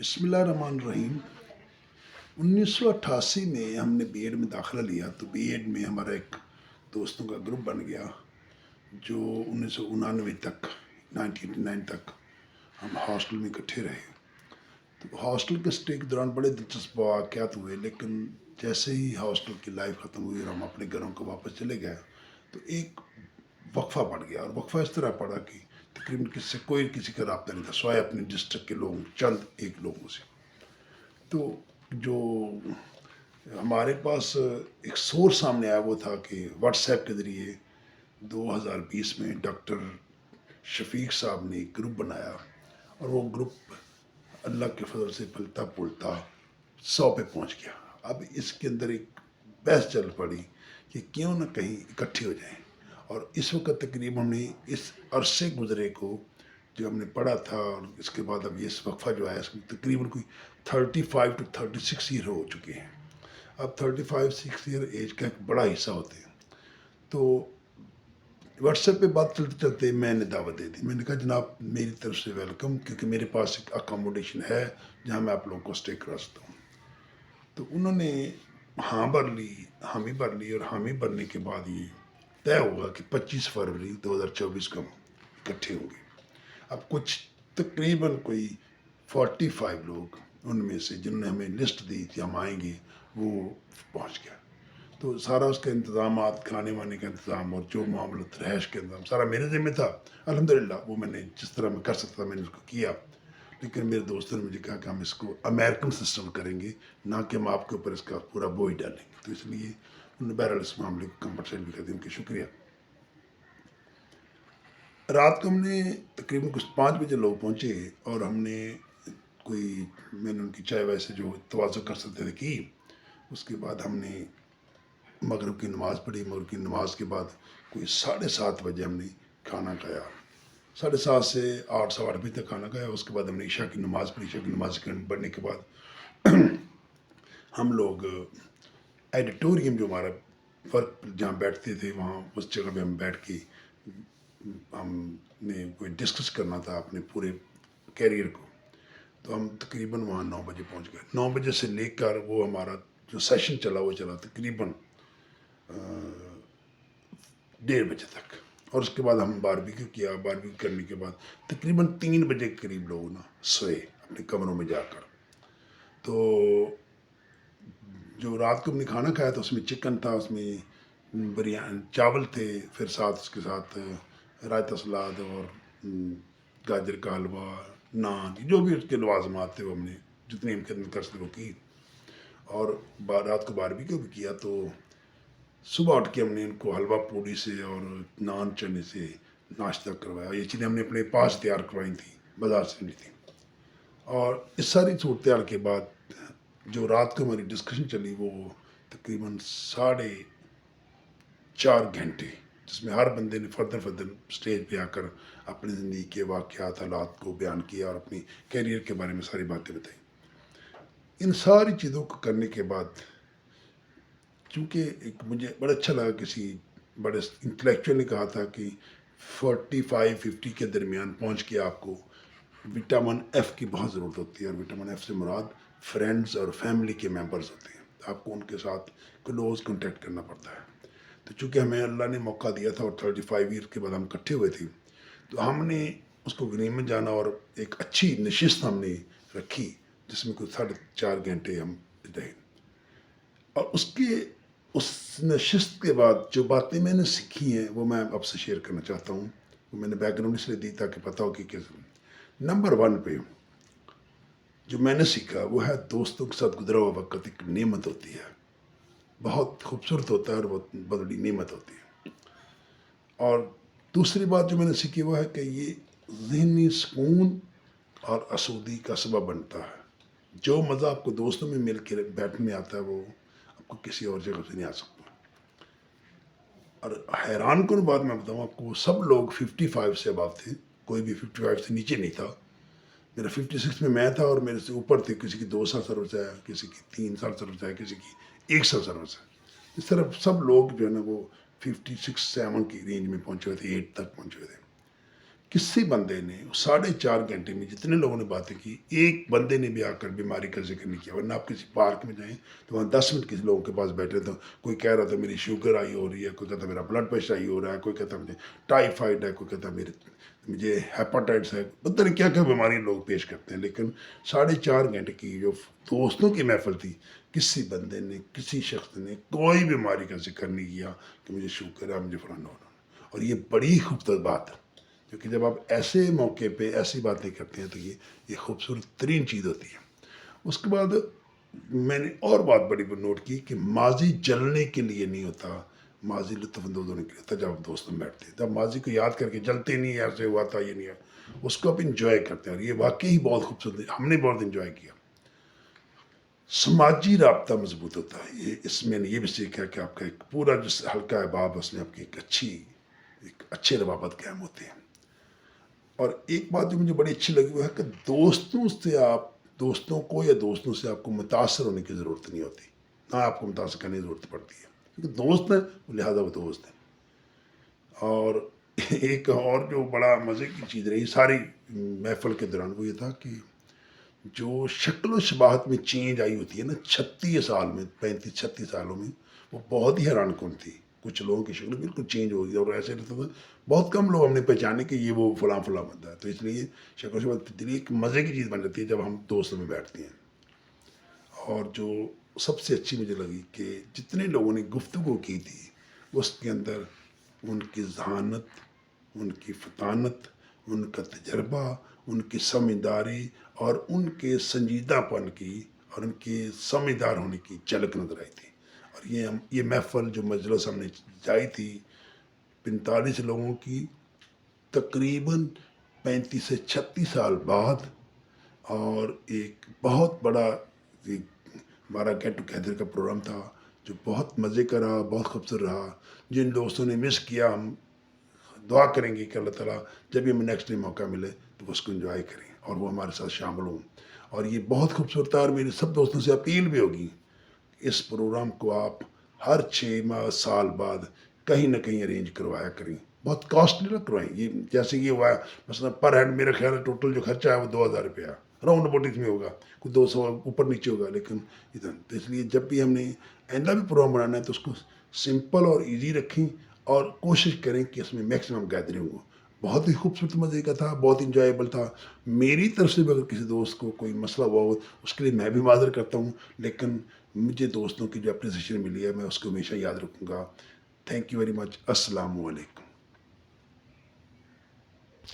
बिस्मिल्लाह रहमान रहीम। 1988 में हमने बीएड में दाखिला लिया तो बीएड में हमारा एक दोस्तों का ग्रुप बन गया जो 1999 तक 1989 तक हम हॉस्टल में इकट्ठे रहे। तो हॉस्टल के स्टे के दौरान बड़े दिलचस्प वाक़यात हुए, लेकिन जैसे ही हॉस्टल की लाइफ ख़त्म हुई और हम अपने घरों को वापस चले गए तो एक वक्फा पड़ गया। और वक्फा इस तरह पड़ा कि तकरीबन किसी का रब्ता नहीं था, स्वाय अपने डिस्ट्रिक्ट के लोग चंद एक लोगों से। तो जो हमारे पास एक सोर्स सामने आया वो था कि व्हाट्सएप के ज़रिए 2020 में डॉक्टर शफीक साहब ने एक ग्रुप बनाया और वो ग्रुप अल्लाह के फजल से फलता फूलता 100 पे पहुंच गया। अब इसके अंदर एक बहस चल पड़ी कि क्यों ना कहीं इकट्ठे हो जाएं। और इस वक्त तकरीबन हमने इस अरसे गुजरे को जो हमने पढ़ा था और इसके बाद अब ये इस वक्फा जो आया इसमें तकरीबन कोई 35 to 36 ईयर हो चुके हैं। अब 35-6 ईयर एज का एक बड़ा हिस्सा होते हैं। तो व्हाट्सएप पे बात चलते चलते मैंने दावत दे दी। मैंने कहा जनाब मेरी तरफ से वेलकम, क्योंकि मेरे पास एक अकोमोडेशन है जहाँ मैं आप लोगों को स्टे करा सकता हूँ। तो उन्होंने हाँ भर ली, हामी भर ली और हामी भरने के बाद ये तय हुआ कि 25 फरवरी 2024 को हम इकट्ठे होंगे। अब कुछ तकरीबन कोई 45 लोग उनमें से जिन्होंने हमें लिस्ट दी कि हम आएंगे वो पहुंच गया। तो सारा उसका इंतज़ाम, खाने वाने का इंतज़ाम और जो मामला रहायश के इंतज़ाम सारा मेरे ज़िम्मे था। अल्हम्दुलिल्लाह वो मैंने जिस तरह मैं कर सकता मैंने उसको किया। लेकिन मेरे दोस्तों ने मुझे कहा कि हम इसको अमेरिकन सिस्टम करेंगे, ना कि हम आपके ऊपर इसका पूरा बोझ डालेंगे। तो इसलिए उन्होंने बहरहाल इस मामले को कंपलसरी भी कर दिया। उनके शुक्रिया। रात को हमने तकरीबन कुछ 5 बजे लोग पहुँचे और हमने मैंने उनकी चाय वाय से जो तवाज़ो कर सकते थे की। उसके बाद हमने मगरिब की नमाज़ पढ़ी। मगरिब की नमाज के बाद कोई 7:30 बजे हमने खाना खाया। 7:30 से 8 सवा 8 बजे तक खाना खाया। उसके बाद हमने ईशा की नमाज़ पढ़ी। ईशा की नमाज पढ़ने के बाद हम लोग एडिटोरियम जो हमारा वर्क जहाँ बैठते थे वहाँ उस जगह पे हम बैठ के हमने कोई डिस्कस करना था अपने पूरे कैरियर को। तो हम तकरीबन वहाँ 9 बजे पहुँच गए। 9 बजे से लेकर वो हमारा जो सेशन चला वो चला तकरीबन 1:30 बजे तक। और उसके बाद हम बारबेक्यू किया। बारबेक्यू करने के बाद तकरीबन 3 बजे के करीब लोग ना सोए अपने कमरों में जाकर। तो जो रात को हमने खाना खाया था उसमें चिकन था, उसमें बिरयानी चावल थे, फिर उसके साथ रायता सलाद और गाजर का हलवा, नान, जो भी उसके लवाजमात थे वो हमने जितनी हम खिदमत कर सकते वो की। और रात को बारबेक्यू भी किया। तो सुबह उठ के हमने इनको हलवा पूड़ी से और नान चने से नाश्ता करवाया। ये चीज़ें हमने अपने पास तैयार करवाई थी, बाज़ार से नहीं थी। और इस सारी सूरत के बाद जो रात को हमारी डिस्कशन चली वो तकरीबन 4.5 घंटे, जिसमें हर बंदे ने फर्दर स्टेज पे आकर अपनी ज़िंदगी के वाक़यात हालात को बयान किया और अपनी कैरियर के बारे में सारी बातें बताई। इन सारी चीज़ों को करने के बाद चूँकि एक मुझे बड़ा अच्छा लगा, किसी बड़े इंटेलेक्चुअल ने कहा था कि 45-50 के दरमियान पहुँच के आपको विटामिन एफ़ की बहुत ज़रूरत होती है। और विटामिन एफ़ से मुराद फ्रेंड्स और फैमिली के मेंबर्स होते हैं। आपको उनके साथ क्लोज़ कॉन्टैक्ट करना पड़ता है। तो चूँकि हमें अल्लाह ने मौका दिया था और 35 ईयर के बाद हम इकट्ठे हुए थे, तो हमने उसको गनीमत जाना और एक अच्छी नशिस्त हमने रखी जिसमें कुछ 4.5 घंटे हम रहे। और उस नशिस्त के बाद जो बातें मैंने सीखी हैं वो मैं आपसे शेयर करना चाहता हूँ। वो मैंने बैकग्राउंड इसलिए दी ताकि पता हो कि कैसे। नंबर 1 पे जो मैंने सीखा वो है दोस्तों के साथ गुजरा हुआ वक्त एक नेमत होती है, बहुत खूबसूरत होता है और बहुत बड़ी नेमत होती है। और दूसरी बात जो मैंने सीखी वो है कि ये ज़हनी सुकून और आसूदी का सबब बनता है। जो मज़ा आपको दोस्तों में मिल के बैठने में आता है वो आपको किसी और जगह से नहीं आ सकता। और हैरान कौन बात मैं बताऊँ आपको, सब लोग 55 से अबव थे, कोई भी 55 से नीचे नहीं था। मेरा 56 में मैं था और मेरे से ऊपर थे, किसी की 2 साल सर्विस है, किसी की 3 साल सर्विस है, किसी की 1 साल सर्विस है। इस तरह सब लोग जो है ना वो 56-7 की रेंज में पहुँचे हुए थे, 8 तक पहुँचे हुए थे। किसी बंदे ने 4.5 घंटे में जितने लोगों ने बातें की, एक बंदे ने भी आकर बीमारी का जिक्र नहीं किया। वरना आप किसी पार्क में जाएं तो वहाँ 10 मिनट किसी लोगों के पास बैठे तो कोई कह रहा था मेरी शुगर हाई हो रही है, कोई कहता मेरा ब्लड प्रेशर हाई हो रहा है, कोई कहता मुझे टाइफाइड है, कोई कहता मुझे हेपाटाइटिस है। पता नहीं क्या क्या बीमारी लोग पेश करते हैं। लेकिन 4.5 घंटे की जो दोस्तों की महफिल थी, किसी बंदे ने, किसी शख्स ने कोई बीमारी का जिक्र नहीं किया कि मुझे शुगर है, मुझे फलाना होना। और ये बड़ी खूबसूरत बात है, क्योंकि जब आप ऐसे मौके पे ऐसी बातें करते हैं तो ये खूबसूरत तरीन चीज़ होती है। उसके बाद मैंने और बात बड़ी नोट की कि माजी जलने के लिए नहीं होता, माजी लुत्फ़अंदोज़ होने के लिए होता। जब आप दोस्त में बैठते हैं, जब माजी को याद करके जलते नहीं है, ऐसे हुआ था, ये नहीं है, उसको आप इंजॉय करते हैं। और ये वाकई ही बहुत खूबसूरत है, हमने बहुत इंजॉय किया। समाजी राब्ता मजबूत होता है। ये इसमें ये भी सीखा कि आपका एक पूरा जो हल्का अहबाब, उसमें आपकी एक अच्छे रवाबत कायम होते हैं। और एक बात जो मुझे बड़ी अच्छी लगी वो है कि दोस्तों को या दोस्तों से आपको मुतासर होने की ज़रूरत नहीं होती, ना आपको मुतासर करने की ज़रूरत पड़ती है, क्योंकि दोस्त हैं, लिहाजा वो दोस्त हैं। और एक और जो बड़ा मज़े की चीज़ रही सारी महफिल के दौरान, वो ये था कि जो शक्ल व शबाहत में चेंज आई होती है ना 36 साल में, 35-36 सालों में, वो बहुत ही हैरान कौन थी। कुछ लोगों की शक्ल बिल्कुल चेंज हो गई और ऐसे लगता था बहुत कम लोग हमने पहचाने कि ये वो फलां फलां बंदा है। तो इसलिए शक्ल शबाहत तब्दीली एक मज़े की चीज़ बन जाती है जब हम दोस्तों में बैठते हैं। और जो सबसे अच्छी मुझे लगी कि जितने लोगों ने गुफ्तगू की थी, उसके अंदर उनकी ज़हानत, उनकी फ़तानत, उनका तजर्बा, उनकी समझदारी और उनके संजीदापन की और उनके समझदार होने की झलक नज़र आई थी। और ये महफ़िल जो मजलिस हमने जाई थी 45 लोगों की, तकरीबन 35 से 36 साल बाद, और एक बहुत बड़ा एक हमारा गेट टुगेदर का प्रोग्राम था जो बहुत मज़े का रहा, बहुत खूबसूरत रहा। जिन दोस्तों ने मिस किया, हम दुआ करेंगे कि अल्लाह ताला जब भी हमें नेक्स्ट टाइम मौका मिले तो उसको एंजॉय करें और वो हमारे साथ शामिल हों। और ये बहुत खूबसूरत है। और मेरे सब दोस्तों से अपील भी होगी, इस प्रोग्राम को आप हर 6 माह साल बाद कहीं ना कहीं अरेंज करवाया करें। बहुत कॉस्टली ना करवाएं। ये जैसे ये हुआ है मसलन पर हेड, मेरा ख्याल है टोटल जो खर्चा है वो 2000 रुपया राउंड अबाउट इसमें होगा, कुछ 200 ऊपर नीचे होगा। लेकिन इधर तो इसलिए जब भी हमने आइंदा भी प्रोग्राम बनाना है तो उसको सिंपल और इजी रखें और कोशिश करें कि इसमें मैक्सिमम गैदरिंग हो। बहुत ही खूबसूरत मज़े का था, बहुत इंजॉयबल था। मेरी तरफ से भी अगर किसी दोस्त को कोई मसला हुआ हो उसके लिए मैं भी माज़र करता हूँ। लेकिन मुझे दोस्तों की जो अप्रिसिएशन मिली है मैं उसको हमेशा याद रखूँगा। Thank you very much. अस्सलाम वालेकुम।